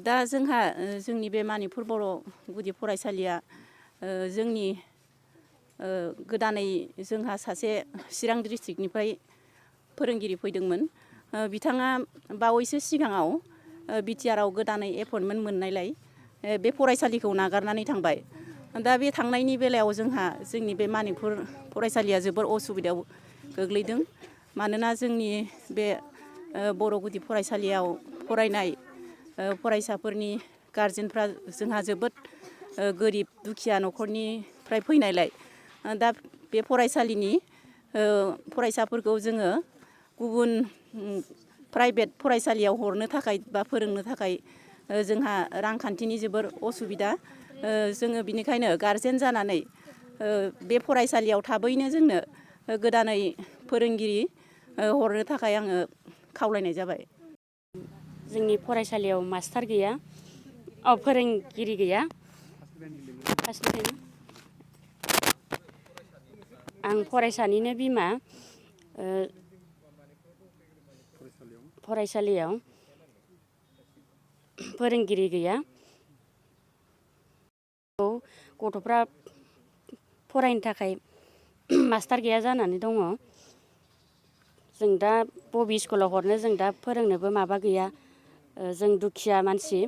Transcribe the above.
दा जोंहा जोंनि बे मानिपुर बर' गुदि फरायसालिया जोंनि गोदानै जोंहा सासे चिरां डिस्ट्रिक्टनिफ्राय फोरोंगिरि फैदोंमोन। बिथाङा बावैसो सिगाङाव बिटिआरआव गोदानै एपइन्टमेन्ट मोननायलाय बे फरायसालिखौ नागारनानै थांबाय। दा बे थांनायनि बेलायाव जोंहा जोंनि बे मानिपुर फरायसालिया जोबोर असुबिदायाव गोग्लैदों। मानोना जोंनि बे बर' गुदि फरायसालियाव फरायनाय फरायसाफोरनि गारजेनफ्रा जोंहा जोबोद गोरिब दुखिया न'खरनिफ्राय फैनायलाय दा बे फरायसालिनि फरायसाफोरखौ जोङो गुबुन प्राइभेट फरायसालियाव हरनो थाखाय बा फोरोंनो थाखाय जोंहा रांखान्थिनि जोबोर असुबिदा। जोङो बिनिखायनो गारजेन जानानै बे फरायसालियाव थाबैनो जोंनो गोदानै फोरोंगिरि हरनो थाखाय आङो खावलायनाय जाबाय। जोंनि फरायसालियाव मास्टार गैया, फोरोंगिरि गैया। आं फरायसानिनो बिमा। फरायसालियाव फोरोंगिरि गैया। गथ'फ्रा फरायनो थाखाय मास्टार गैया जानानै दङ। जों दा बबे स्कुलाव हरनो, जों दा फोरोंनोबो माबा गैया। जों दुखिया मानसि।